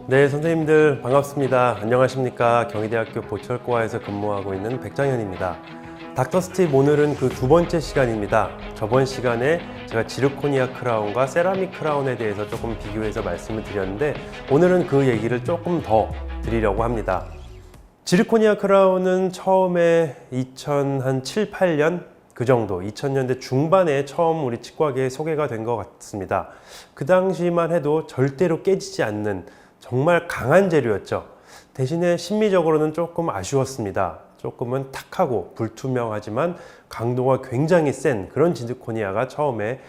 네, 선생님들 반갑습니다. 안녕하십니까. 경희대학교 보철과에서 근무하고 있는 백장현입니다. 닥터스팁 오늘은 그 두 번째 시간입니다. 저번 시간에 제가 지르코니아 크라운과 세라믹 크라운에 대해서 조금 비교해서 말씀을 드렸는데 오늘은 그 얘기를 조금 더 드리려고 합니다. 지르코니아 크라운은 처음에 2007, 8년 그 정도 2000년대 중반에 처음 우리 치과계에 소개가 된 것 같습니다. 그 당시만 해도 절대로 깨지지 않는 정말 강한 재료였죠. 대신에 심미적으로는 조금 아쉬웠습니다. 조금은 탁하고 불투명하지만 강도가 굉장히 센 그런 지르코니아가 처음에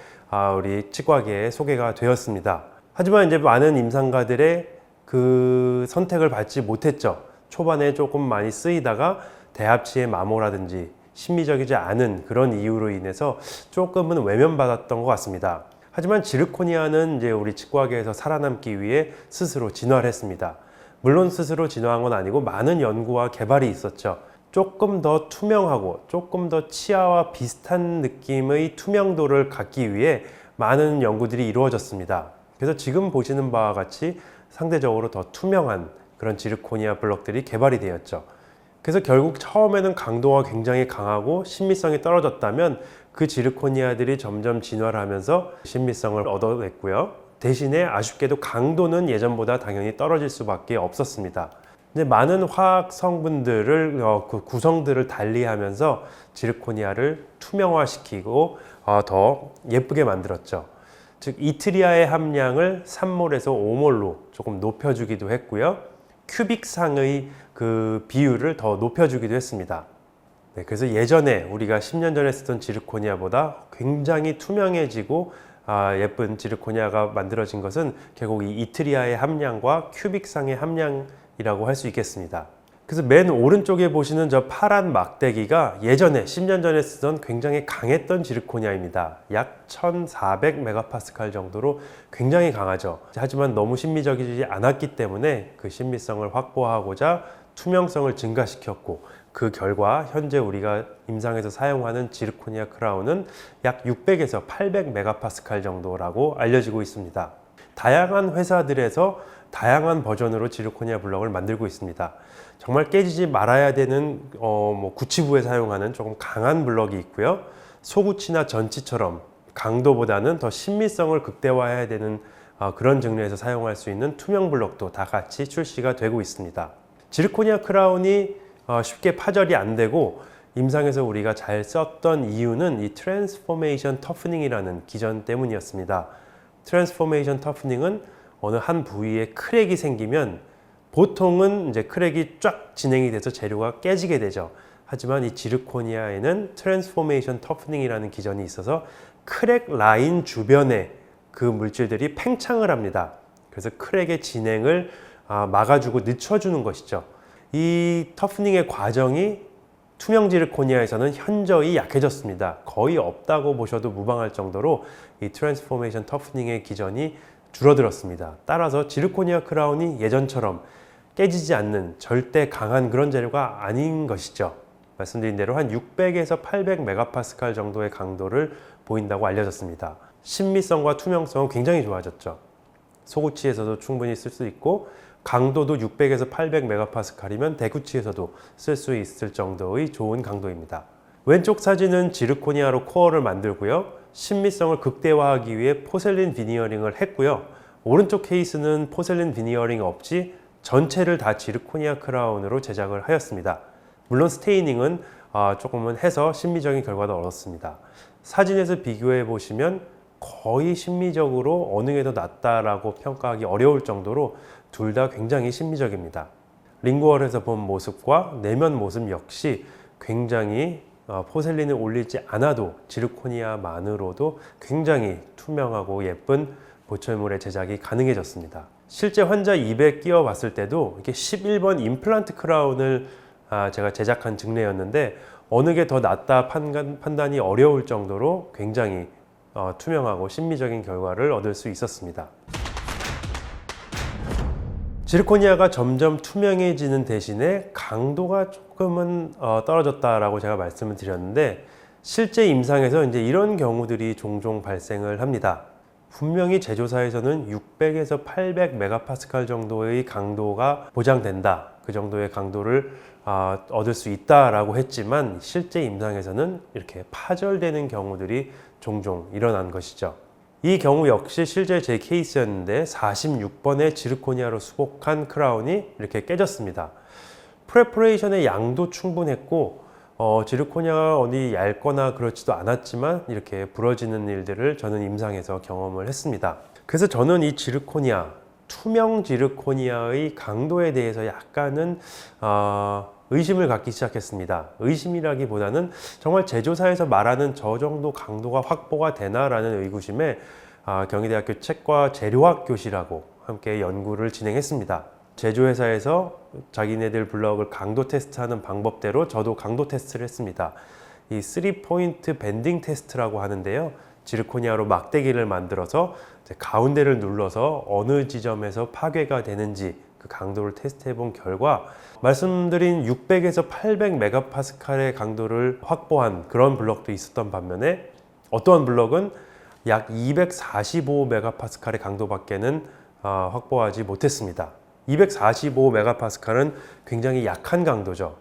우리 치과계에 소개가 되었습니다. 하지만 이제 많은 임상가들의 그 선택을 받지 못했죠. 초반에 조금 많이 쓰이다가 대합치의 마모라든지 심미적이지 않은 그런 이유로 인해서 조금은 외면받았던 것 같습니다. 하지만 지르코니아는 이제 우리 치과계에서 살아남기 위해 스스로 진화를 했습니다. 물론 스스로 진화한 건 아니고 많은 연구와 개발이 있었죠. 조금 더 투명하고 조금 더 치아와 비슷한 느낌의 투명도를 갖기 위해 많은 연구들이 이루어졌습니다. 그래서 지금 보시는 바와 같이 상대적으로 더 투명한 그런 지르코니아 블럭들이 개발이 되었죠. 그래서 결국 처음에는 강도가 굉장히 강하고 신미성이 떨어졌다면 그 지르코니아들이 점점 진화를 하면서 신미성을 얻어냈고요. 대신에 아쉽게도 강도는 예전보다 당연히 떨어질 수밖에 없었습니다. 근데 많은 화학 성분들을 그 구성들을 달리하면서 지르코니아를 투명화시키고 더 예쁘게 만들었죠. 즉 이트리아의 함량을 3몰에서 5몰로 조금 높여주기도 했고요. 큐빅상의 그 비율을 더 높여주기도 했습니다. 네, 그래서 예전에 우리가 10년 전에 쓰던 지르코니아보다 굉장히 투명해지고 예쁜 지르코니아가 만들어진 것은 결국 이 이트리아의 함량과 큐빅상의 함량이라고 할 수 있겠습니다. 그래서 맨 오른쪽에 보시는 저 파란 막대기가 예전에 10년 전에 쓰던 굉장히 강했던 지르코니아입니다. 약 1400메가파스칼 정도로 굉장히 강하죠. 하지만 너무 신미적이지 않았기 때문에 그 신미성을 확보하고자 투명성을 증가시켰고 그 결과 현재 우리가 임상에서 사용하는 지르코니아 크라운은 약 600에서 800메가파스칼 정도라고 알려지고 있습니다. 다양한 회사들에서 다양한 버전으로 지르코니아 블럭을 만들고 있습니다. 정말 깨지지 말아야 되는 구치부에 사용하는 조금 강한 블럭이 있고요. 소구치나 전치처럼 강도보다는 더 신미성을 극대화해야 되는 그런 증류에서 사용할 수 있는 투명 블럭도 다 같이 출시가 되고 있습니다. 지르코니아 크라운이 쉽게 파절이 안 되고 임상에서 우리가 잘 썼던 이유는 이 트랜스포메이션 터프닝이라는 기전 때문이었습니다. 트랜스포메이션 터프닝은 어느 한 부위에 크랙이 생기면 보통은 이제 크랙이 쫙 진행이 돼서 재료가 깨지게 되죠. 하지만 이 지르코니아에는 트랜스포메이션 터프닝이라는 기전이 있어서 크랙 라인 주변에 그 물질들이 팽창을 합니다. 그래서 크랙의 진행을 막아주고 늦춰주는 것이죠. 이 터프닝의 과정이 투명 지르코니아에서는 현저히 약해졌습니다. 거의 없다고 보셔도 무방할 정도로 이 트랜스포메이션 터프닝의 기전이 줄어들었습니다. 따라서 지르코니아 크라운이 예전처럼 깨지지 않는 절대 강한 그런 재료가 아닌 것이죠. 말씀드린 대로 한 600에서 800메가파스칼 정도의 강도를 보인다고 알려졌습니다. 신미성과 투명성은 굉장히 좋아졌죠. 소구치에서도 충분히 쓸 수 있고 강도도 600에서 800메가파스칼이면 대구치에서도 쓸 수 있을 정도의 좋은 강도입니다. 왼쪽 사진은 지르코니아로 코어를 만들고요. 신미성을 극대화하기 위해 포셀린 비니어링을 했고요. 오른쪽 케이스는 포셀린 비니어링 없이 전체를 다 지르코니아 크라운으로 제작을 하였습니다. 물론 스테이닝은 조금은 해서 심미적인 결과도 얻었습니다. 사진에서 비교해 보시면 거의 심미적으로 어느 게 더 낫다라고 평가하기 어려울 정도로 둘 다 굉장히 심미적입니다. 링구얼에서 본 모습과 내면 모습 역시 굉장히 포셀린을 올리지 않아도 지르코니아만으로도 굉장히 투명하고 예쁜 보철물의 제작이 가능해졌습니다. 실제 환자 입에 끼워 봤을 때도 이렇게 11번 임플란트 크라운을 제가 제작한 증례였는데 어느 게 더 낫다 판단이 어려울 정도로 굉장히 투명하고 신미적인 결과를 얻을 수 있었습니다. 지르코니아가 점점 투명해지는 대신에 강도가 조금은 떨어졌다라고 제가 말씀을 드렸는데 실제 임상에서 이제 이런 경우들이 종종 발생을 합니다. 분명히 제조사에서는 600에서 800 메가파스칼 정도의 강도가 보장된다. 그 정도의 강도를 얻을 수 있다라고 했지만 실제 임상에서는 이렇게 파절되는 경우들이 종종 일어난 것이죠. 이 경우 역시 실제 제 케이스였는데 46번의 지르코니아로 수복한 크라운이 이렇게 깨졌습니다. 프레퍼레이션의 양도 충분했고 지르코니아가 어디 얇거나 그렇지도 않았지만 이렇게 부러지는 일들을 저는 임상에서 경험을 했습니다. 그래서 저는 이 지르코니아, 투명 지르코니아의 강도에 대해서 약간은 의심을 갖기 시작했습니다. 의심이라기보다는 정말 제조사에서 말하는 저 정도 강도가 확보가 되나라는 의구심에 경희대학교 책과 재료학 교실하고 함께 연구를 진행했습니다. 제조회사에서 자기네들 블럭을 강도 테스트하는 방법대로 저도 강도 테스트를 했습니다. 이 3포인트 밴딩 테스트라고 하는데요. 지르코니아로 막대기를 만들어서 가운데를 눌러서 어느 지점에서 파괴가 되는지 그 강도를 테스트해 본 결과 말씀드린 600에서 800 메가파스칼의 강도를 확보한 그런 블럭도 있었던 반면에 어떠한 블럭은 약 245 메가파스칼의 강도밖에는 확보하지 못했습니다. 245 메가파스칼은 굉장히 약한 강도죠.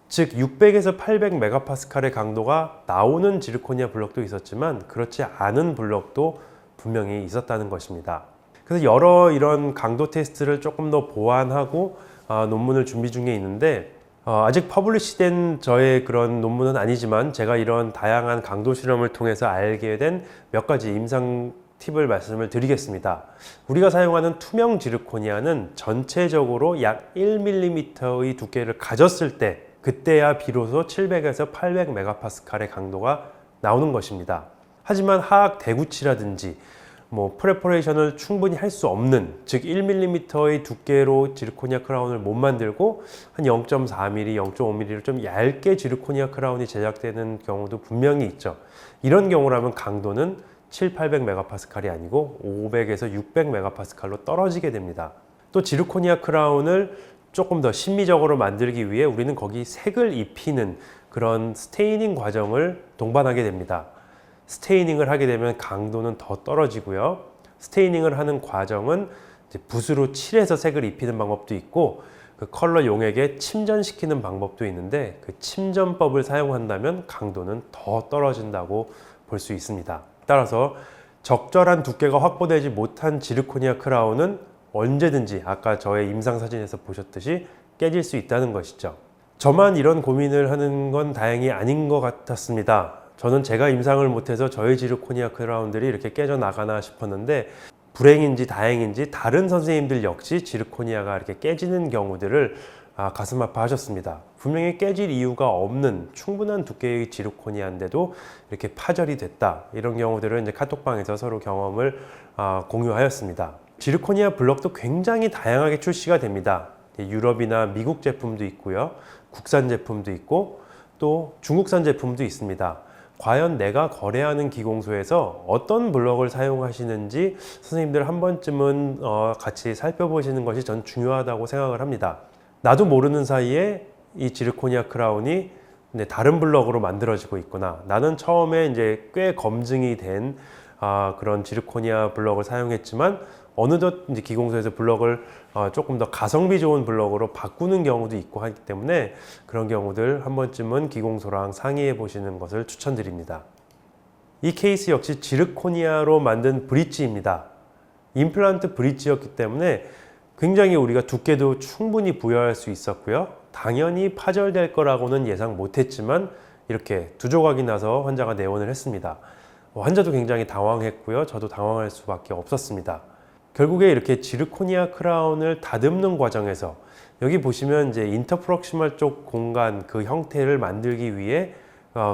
즉 600에서 800 메가파스칼의 강도가 나오는 지르코니아 블럭도 있었지만 그렇지 않은 블럭도 분명히 있었다는 것입니다. 그래서 여러 이런 강도 테스트를 조금 더 보완하고 논문을 준비 중에 있는데 아직 퍼블리시된 저의 그런 논문은 아니지만 제가 이런 다양한 강도 실험을 통해서 알게 된 몇 가지 임상 팁을 말씀을 드리겠습니다. 우리가 사용하는 투명 지르코니아는 전체적으로 약 1mm의 두께를 가졌을 때 그때야 비로소 700에서 800 메가파스칼의 강도가 나오는 것입니다. 하지만 하악 대구치라든지 프레퍼레이션을 충분히 할 수 없는, 즉 1mm의 두께로 지르코니아 크라운을 못 만들고 한 0.4mm, 0.5mm로 좀 얇게 지르코니아 크라운이 제작되는 경우도 분명히 있죠. 이런 경우라면 강도는 7, 800 메가파스칼이 아니고 500에서 600 메가파스칼로 떨어지게 됩니다. 또 지르코니아 크라운을 조금 더 심미적으로 만들기 위해 우리는 거기 색을 입히는 그런 스테이닝 과정을 동반하게 됩니다. 스테이닝을 하게 되면 강도는 더 떨어지고요. 스테이닝을 하는 과정은 이제 붓으로 칠해서 색을 입히는 방법도 있고 그 컬러 용액에 침전시키는 방법도 있는데 그 침전법을 사용한다면 강도는 더 떨어진다고 볼 수 있습니다. 따라서 적절한 두께가 확보되지 못한 지르코니아 크라운은 언제든지 아까 저의 임상 사진에서 보셨듯이 깨질 수 있다는 것이죠. 저만 이런 고민을 하는 건 다행히 아닌 것 같았습니다. 저는 제가 임상을 못해서 저의 지르코니아 크라운들이 이렇게 깨져나가나 싶었는데 불행인지 다행인지 다른 선생님들 역시 지르코니아가 이렇게 깨지는 경우들을 가슴 아파하셨습니다. 분명히 깨질 이유가 없는 충분한 두께의 지르코니아인데도 이렇게 파절이 됐다. 이런 경우들을 이제 카톡방에서 서로 경험을 공유하였습니다. 지르코니아 블럭도 굉장히 다양하게 출시가 됩니다. 유럽이나 미국 제품도 있고요. 국산 제품도 있고 또 중국산 제품도 있습니다. 과연 내가 거래하는 기공소에서 어떤 블럭을 사용하시는지 선생님들 한 번쯤은 같이 살펴보시는 것이 전 중요하다고 생각을 합니다. 나도 모르는 사이에 이 지르코니아 크라운이 다른 블럭으로 만들어지고 있구나. 나는 처음에 이제 꽤 검증이 된 그런 지르코니아 블럭을 사용했지만 어느덧 이제 기공소에서 블럭을 조금 더 가성비 좋은 블럭으로 바꾸는 경우도 있고 하기 때문에 그런 경우들 한 번쯤은 기공소랑 상의해 보시는 것을 추천드립니다. 이 케이스 역시 지르코니아로 만든 브릿지입니다. 임플란트 브릿지였기 때문에 굉장히 우리가 두께도 충분히 부여할 수 있었고요. 당연히 파절될 거라고는 예상 못했지만 이렇게 두 조각이 나서 환자가 내원을 했습니다. 환자도 굉장히 당황했고요. 저도 당황할 수밖에 없었습니다. 결국에 이렇게 지르코니아 크라운을 다듬는 과정에서 여기 보시면 이제 인터프록시멀 쪽 공간 그 형태를 만들기 위해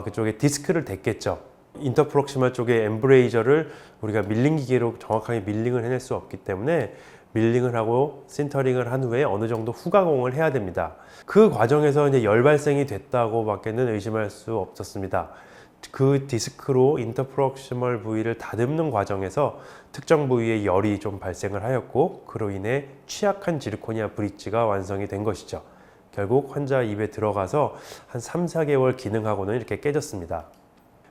그쪽에 디스크를 댔겠죠. 인터프록시멀 쪽에 엠브레이저를 우리가 밀링 기계로 정확하게 밀링을 해낼 수 없기 때문에 밀링을 하고 신터링을 한 후에 어느 정도 후가공을 해야 됩니다. 그 과정에서 이제 열 발생이 됐다고 밖에는 의심할 수 없었습니다. 그 디스크로 인터프록시멀 부위를 다듬는 과정에서 특정 부위에 열이 좀 발생을 하였고 그로 인해 취약한 지르코니아 브릿지가 완성이 된 것이죠. 결국 환자 입에 들어가서 한 3, 4개월 기능하고는 이렇게 깨졌습니다.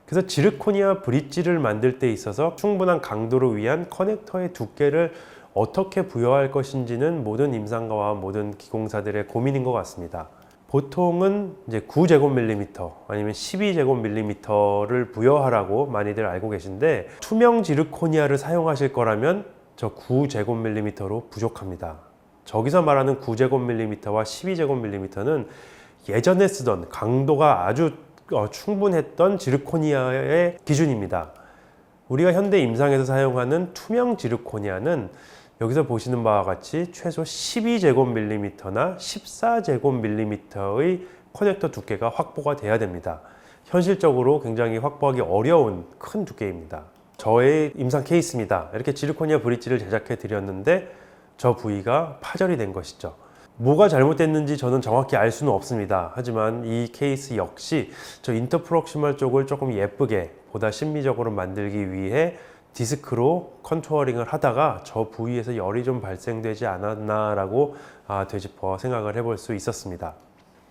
그래서 지르코니아 브릿지를 만들 때 있어서 충분한 강도를 위한 커넥터의 두께를 어떻게 부여할 것인지는 모든 임상가와 모든 기공사들의 고민인 것 같습니다. 보통은 이제 9제곱밀리미터 아니면 12제곱밀리미터를 부여하라고 많이들 알고 계신데, 투명 지르코니아를 사용하실 거라면 저 9제곱밀리미터로 부족합니다. 저기서 말하는 9제곱밀리미터와 12제곱밀리미터는 예전에 쓰던 강도가 아주 충분했던 지르코니아의 기준입니다. 우리가 현대 임상에서 사용하는 투명 지르코니아는 여기서 보시는 바와 같이 최소 12제곱밀리미터나 14제곱밀리미터의 커넥터 두께가 확보가 돼야 됩니다. 현실적으로 굉장히 확보하기 어려운 큰 두께입니다. 저의 임상 케이스입니다. 이렇게 지르코니아 브릿지를 제작해 드렸는데 저 부위가 파절이 된 것이죠. 뭐가 잘못됐는지 저는 정확히 알 수는 없습니다. 하지만 이 케이스 역시 저 인터프록시멀 쪽을 조금 예쁘게 보다 심미적으로 만들기 위해 디스크로 컨투어링을 하다가 저 부위에서 열이 좀 발생되지 않았나라고 되짚어 생각을 해볼 수 있었습니다.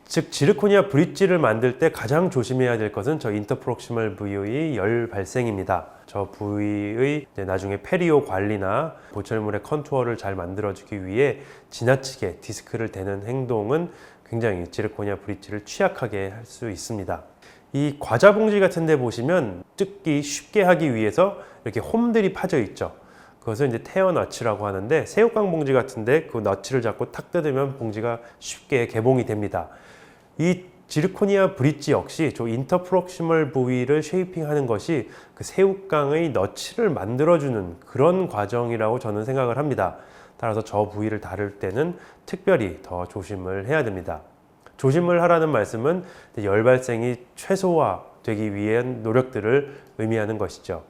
즉 지르코니아 브릿지를 만들 때 가장 조심해야 될 것은 저 인터프록시멀 부위의 열 발생입니다. 저 부위의 나중에 페리오 관리나 보철물의 컨투어를 잘 만들어주기 위해 지나치게 디스크를 대는 행동은 굉장히 지르코니아 브릿지를 취약하게 할 수 있습니다. 이 과자 봉지 같은 데 보시면 뜯기 쉽게 하기 위해서 이렇게 홈들이 파져 있죠. 그것을 이제 테어 너츠라고 하는데, 새우깡 봉지 같은데 그 너츠를 잡고 탁 뜯으면 봉지가 쉽게 개봉이 됩니다. 이 지르코니아 브릿지 역시 저 인터프록시멀 부위를 쉐이핑하는 것이 그 새우깡의 너츠를 만들어주는 그런 과정이라고 저는 생각을 합니다. 따라서 저 부위를 다룰 때는 특별히 더 조심을 해야 됩니다. 조심을 하라는 말씀은 열 발생이 최소화되기 위한 노력들을 의미하는 것이죠.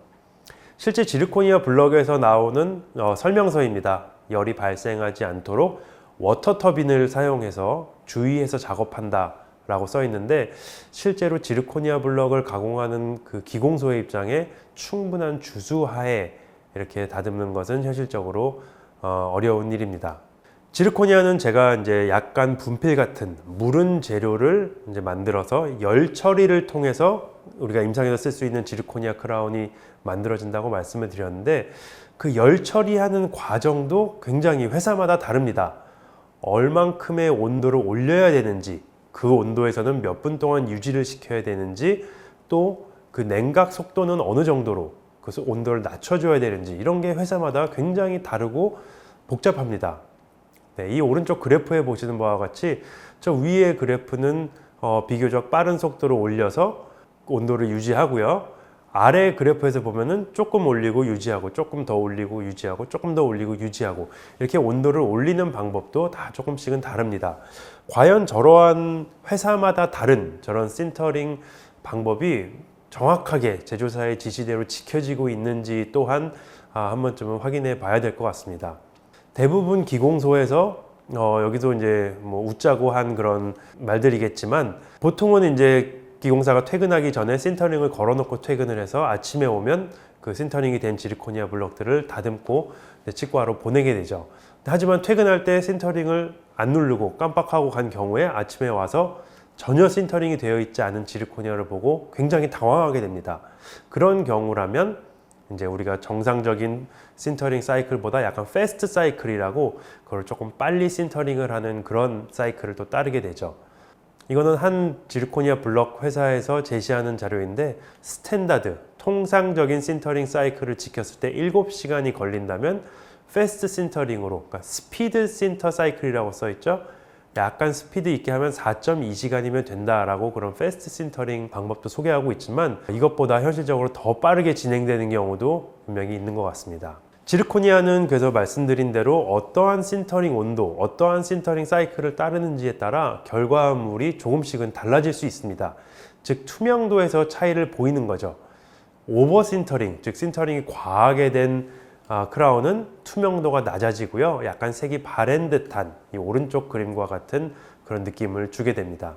실제 지르코니아 블럭에서 나오는 설명서입니다. 열이 발생하지 않도록 워터 터빈을 사용해서 주의해서 작업한다 라고 써 있는데, 실제로 지르코니아 블럭을 가공하는 그 기공소의 입장에 충분한 주수하에 이렇게 다듬는 것은 현실적으로 어려운 일입니다. 지르코니아는 제가 이제 약간 분필 같은 무른 재료를 이제 만들어서 열 처리를 통해서 우리가 임상에서 쓸 수 있는 지르코니아 크라운이 만들어진다고 말씀을 드렸는데, 그 열 처리하는 과정도 굉장히 회사마다 다릅니다. 얼만큼의 온도를 올려야 되는지, 그 온도에서는 몇 분 동안 유지를 시켜야 되는지, 또 그 냉각 속도는 어느 정도로 그 온도를 낮춰줘야 되는지, 이런 게 회사마다 굉장히 다르고 복잡합니다. 네, 이 오른쪽 그래프에 보시는 바와 같이 저 위의 그래프는 비교적 빠른 속도로 올려서 온도를 유지하고요. 아래 그래프에서 보면은 조금 올리고 유지하고, 조금 더 올리고 유지하고, 조금 더 올리고 유지하고, 이렇게 온도를 올리는 방법도 다 조금씩은 다릅니다. 과연 저러한 회사마다 다른 저런 신터링 방법이 정확하게 제조사의 지시대로 지켜지고 있는지 또한 한 번쯤은 확인해 봐야 될 것 같습니다. 대부분 기공소에서 여기서 이제 뭐 웃자고 한 그런 말들이겠지만, 보통은 이제 기공사가 퇴근하기 전에 신터링을 걸어놓고 퇴근을 해서 아침에 오면 그 신터링이 된 지르코니아 블럭들을 다듬고 치과로 보내게 되죠. 하지만 퇴근할 때 신터링을 안 누르고 깜빡하고 간 경우에 아침에 와서 전혀 신터링이 되어 있지 않은 지르코니아를 보고 굉장히 당황하게 됩니다. 그런 경우라면 이제 우리가 정상적인 신터링 사이클보다 약간 패스트 사이클이라고, 그걸 조금 빨리 신터링을 하는 그런 사이클을 또 따르게 되죠. 이거는 한 지르코니아 블럭 회사에서 제시하는 자료인데, 스탠다드, 통상적인 신터링 사이클을 지켰을 때 7시간이 걸린다면 패스트 신터링으로, 그러니까 스피드 신터 사이클이라고 써 있죠. 약간 스피드 있게 하면 4.2시간이면 된다라고 그런 패스트 신터링 방법도 소개하고 있지만, 이것보다 현실적으로 더 빠르게 진행되는 경우도 분명히 있는 것 같습니다. 지르코니아는 그래서 말씀드린 대로 어떠한 신터링 온도, 어떠한 신터링 사이클을 따르는지에 따라 결과물이 조금씩은 달라질 수 있습니다. 즉 투명도에서 차이를 보이는 거죠. 오버 신터링, 즉 신터링이 과하게 된 크라운은 투명도가 낮아지고요. 약간 색이 바랜 듯한 이 오른쪽 그림과 같은 그런 느낌을 주게 됩니다.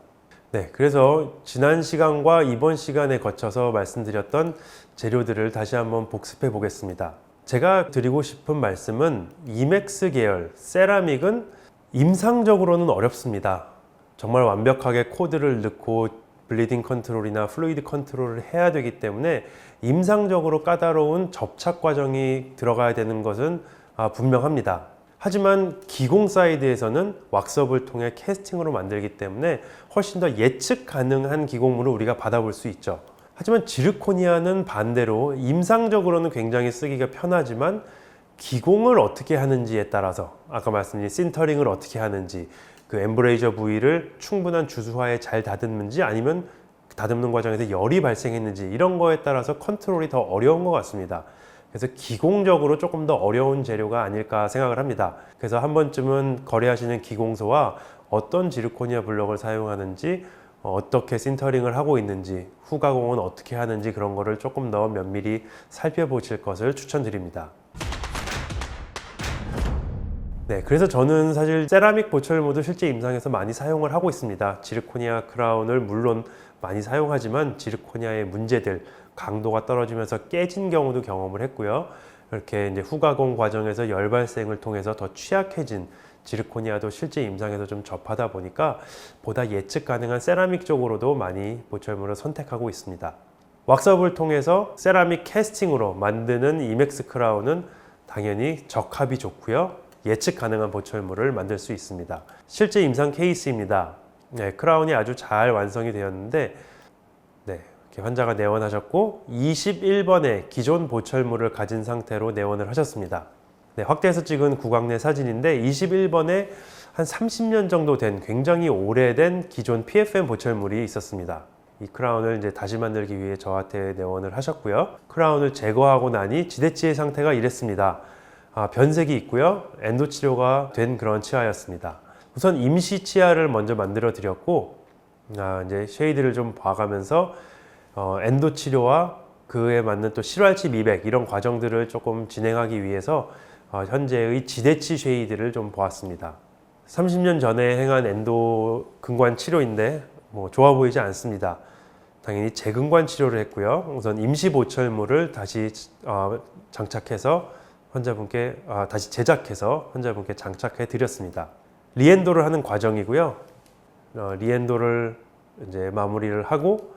네, 그래서 지난 시간과 이번 시간에 거쳐서 말씀드렸던 재료들을 다시 한번 복습해 보겠습니다. 제가 드리고 싶은 말씀은 이맥스 계열 세라믹은 임상적으로는 어렵습니다. 정말 완벽하게 코드를 넣고 블리딩 컨트롤이나 플루이드 컨트롤을 해야 되기 때문에 임상적으로 까다로운 접착 과정이 들어가야 되는 것은 분명합니다. 하지만 기공 사이드에서는 왁스업을 통해 캐스팅으로 만들기 때문에 훨씬 더 예측 가능한 기공물을 우리가 받아볼 수 있죠. 하지만 지르코니아는 반대로 임상적으로는 굉장히 쓰기가 편하지만 기공을 어떻게 하는지에 따라서 아까 말씀드린 신터링을 어떻게 하는지 그 엠브레이저 부위를 충분한 주수화에 잘 다듬는지 아니면 다듬는 과정에서 열이 발생했는지 이런 거에 따라서 컨트롤이 더 어려운 것 같습니다. 그래서 기공적으로 조금 더 어려운 재료가 아닐까 생각을 합니다. 그래서 한 번쯤은 거래하시는 기공소와 어떤 지르코니아 블럭을 사용하는지 어떻게 신터링을 하고 있는지 후가공은 어떻게 하는지 그런 거를 조금 더 면밀히 살펴보실 것을 추천드립니다. 네, 그래서 저는 사실 세라믹 보철모도 실제 임상에서 많이 사용을 하고 있습니다. 지르코니아 크라운을 물론 많이 사용하지만 지르코니아의 문제들, 강도가 떨어지면서 깨진 경우도 경험을 했고요. 이렇게 이제 후가공 과정에서 열 발생을 통해서 더 취약해진 지르코니아도 실제 임상에서 좀 접하다 보니까 보다 예측 가능한 세라믹 쪽으로도 많이 보철물을 선택하고 있습니다. 왁스업을 통해서 세라믹 캐스팅으로 만드는 이맥스 크라운은 당연히 적합이 좋고요. 예측 가능한 보철물을 만들 수 있습니다. 실제 임상 케이스입니다. 네, 크라운이 아주 잘 완성이 되었는데 네, 이렇게 환자가 내원하셨고 21번의 기존 보철물을 가진 상태로 내원을 하셨습니다. 네, 확대해서 찍은 구강 내 사진인데 21번에 한 30년 정도 된 굉장히 오래된 기존 PFM 보철물이 있었습니다. 이 크라운을 이제 다시 만들기 위해 저한테 내원을 하셨고요. 크라운을 제거하고 나니 지대치의 상태가 이랬습니다. 변색이 있고요. 엔도 치료가 된 그런 치아였습니다. 우선 임시 치아를 먼저 만들어 드렸고 이제 쉐이드를 좀 봐가면서 엔도 치료와 그에 맞는 또 실활치 미백 이런 과정들을 조금 진행하기 위해서 현재의 지대치 쉐이드를 좀 보았습니다. 30년 전에 행한 엔도 근관 치료인데 뭐 좋아 보이지 않습니다. 당연히 재근관 치료를 했고요. 우선 임시 보철물을 다시 장착해서 환자분께 다시 제작해서 환자분께 장착해 드렸습니다. 리엔도를 하는 과정이고요. 리엔도를 이제 마무리를 하고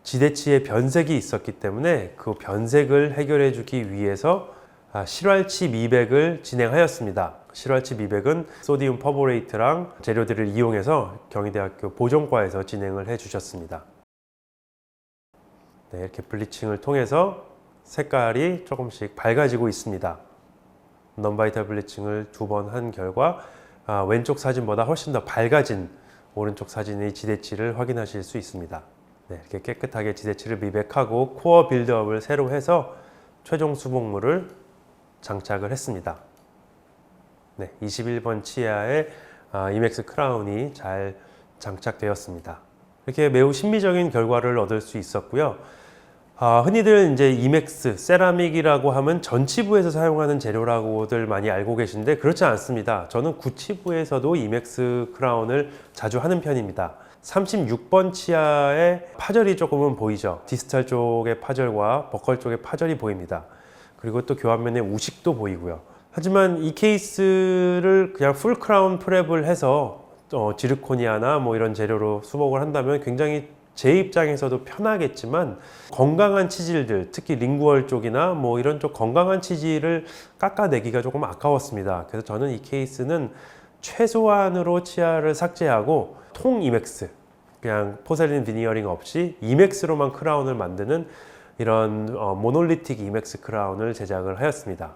지대치에 변색이 있었기 때문에 그 변색을 해결해 주기 위해서 실활치 미백을 진행하였습니다. 실활치 미백은 소디움 퍼보레이트랑 재료들을 이용해서 경희대학교 보존과에서 진행을 해 주셨습니다. 네, 이렇게 블리칭을 통해서 색깔이 조금씩 밝아지고 있습니다. 넘바이탈 블리칭을 2번 한 결과 왼쪽 사진보다 훨씬 더 밝아진 오른쪽 사진의 지대치를 확인하실 수 있습니다. 네, 이렇게 깨끗하게 지대치를 미백하고 코어 빌드업을 새로 해서 최종 수복물을 장착을 했습니다. 네, 21번 치아에 이맥스 크라운이 잘 장착되었습니다. 이렇게 매우 신비적인 결과를 얻을 수 있었고요. 흔히들 이제 이맥스, 세라믹이라고 하면 전치부에서 사용하는 재료라고들 많이 알고 계신데 그렇지 않습니다. 저는 구치부에서도 이맥스 크라운을 자주 하는 편입니다. 36번 치아에 파절이 조금은 보이죠. 디스탈 쪽의 파절과 버컬 쪽의 파절이 보입니다. 그리고 또 교환면에 우식도 보이고요. 하지만 이 케이스를 그냥 풀 크라운 프랩을 해서 지르코니아나 뭐 이런 재료로 수복을 한다면 굉장히 제 입장에서도 편하겠지만 건강한 치질들, 특히 링구얼 쪽이나 뭐 이런 쪽 건강한 치질을 깎아내기가 조금 아까웠습니다. 그래서 저는 이 케이스는 최소한으로 치아를 삭제하고 통 이맥스, 그냥 포셀린 비니어링 없이 이맥스로만 크라운을 만드는 이런 모놀리틱 이맥스 크라운을 제작을 하였습니다.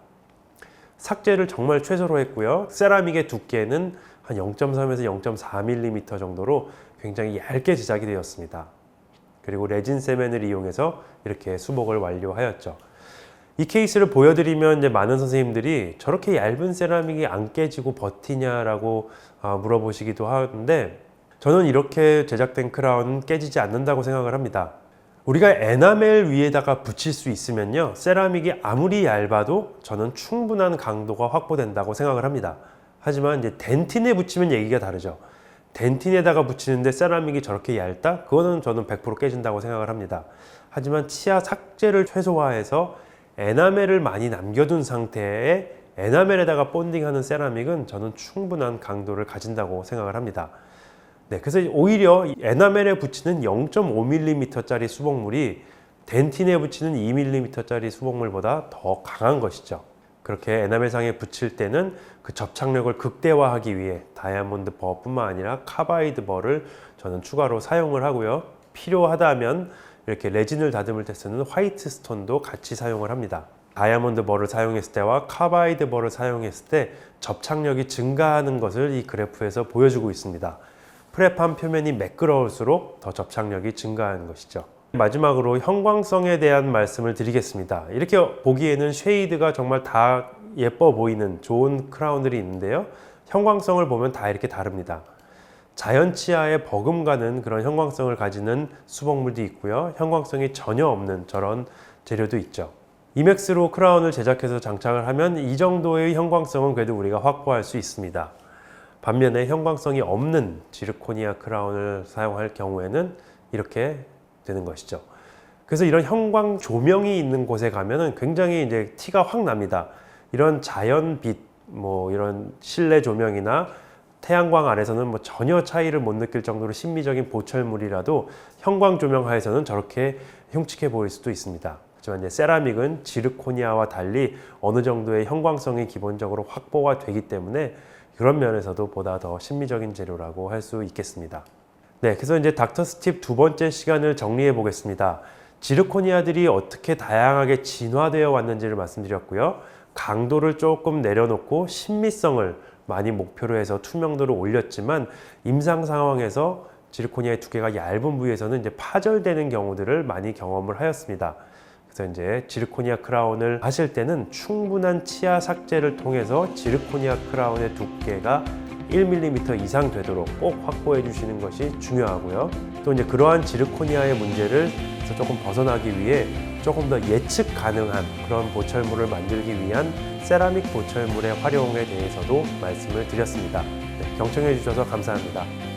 삭제를 정말 최소로 했고요. 세라믹의 두께는 한 0.3에서 0.4mm 정도로 굉장히 얇게 제작이 되었습니다. 그리고 레진 세멘을 이용해서 이렇게 수복을 완료하였죠. 이 케이스를 보여드리면 이제 많은 선생님들이 저렇게 얇은 세라믹이 안 깨지고 버티냐라고 물어보시기도 하는데 저는 이렇게 제작된 크라운은 깨지지 않는다고 생각을 합니다. 우리가 에나멜 위에다가 붙일 수 있으면요, 세라믹이 아무리 얇아도 저는 충분한 강도가 확보된다고 생각을 합니다. 하지만 이제 덴틴에 붙이면 얘기가 다르죠. 덴틴에다가 붙이는데 세라믹이 저렇게 얇다? 그거는 저는 100% 깨진다고 생각을 합니다. 하지만 치아 삭제를 최소화해서 에나멜을 많이 남겨둔 상태에 에나멜에다가 본딩하는 세라믹은 저는 충분한 강도를 가진다고 생각을 합니다. 네, 그래서 오히려 이 에나멜에 붙이는 0.5mm짜리 수복물이 덴틴에 붙이는 2mm짜리 수복물보다 더 강한 것이죠. 그렇게 에나멜상에 붙일 때는 그 접착력을 극대화하기 위해 다이아몬드 버뿐만 아니라 카바이드 버를 저는 추가로 사용을 하고요. 필요하다면 이렇게 레진을 다듬을 때 쓰는 화이트 스톤도 같이 사용을 합니다. 다이아몬드 버를 사용했을 때와 카바이드 버를 사용했을 때 접착력이 증가하는 것을 이 그래프에서 보여주고 있습니다. 프랩한 표면이 매끄러울수록 더 접착력이 증가하는 것이죠. 마지막으로 형광성에 대한 말씀을 드리겠습니다. 이렇게 보기에는 쉐이드가 정말 다 예뻐 보이는 좋은 크라운들이 있는데요. 형광성을 보면 다 이렇게 다릅니다. 자연치아에 버금가는 그런 형광성을 가지는 수복물도 있고요. 형광성이 전혀 없는 저런 재료도 있죠. 이맥스로 크라운을 제작해서 장착을 하면 이 정도의 형광성은 그래도 우리가 확보할 수 있습니다. 반면에 형광성이 없는 지르코니아 크라운을 사용할 경우에는 이렇게 되는 것이죠. 그래서 이런 형광 조명이 있는 곳에 가면은 굉장히 이제 티가 확 납니다. 이런 자연빛, 이런 실내 조명이나 태양광 아래서는 전혀 차이를 못 느낄 정도로 신비적인 보철물이라도 형광 조명 하에서는 저렇게 흉측해 보일 수도 있습니다. 하지만 이제 세라믹은 지르코니아와 달리 어느 정도의 형광성이 기본적으로 확보가 되기 때문에 그런 면에서도 보다 더 신비적인 재료라고 할 수 있겠습니다. 네, 그래서 이제 닥터 스팁 두 번째 시간을 정리해 보겠습니다. 지르코니아들이 어떻게 다양하게 진화되어 왔는지를 말씀드렸고요. 강도를 조금 내려놓고 신미성을 많이 목표로 해서 투명도를 올렸지만 임상 상황에서 지르코니아의 두께가 얇은 부위에서는 이제 파절되는 경우들을 많이 경험을 하였습니다. 그래서 이제 지르코니아 크라운을 하실 때는 충분한 치아 삭제를 통해서 지르코니아 크라운의 두께가 1mm 이상 되도록 꼭 확보해 주시는 것이 중요하고요. 또 이제 그러한 지르코니아의 문제를 조금 벗어나기 위해 조금 더 예측 가능한 그런 보철물을 만들기 위한 세라믹 보철물의 활용에 대해서도 말씀을 드렸습니다. 네, 경청해 주셔서 감사합니다.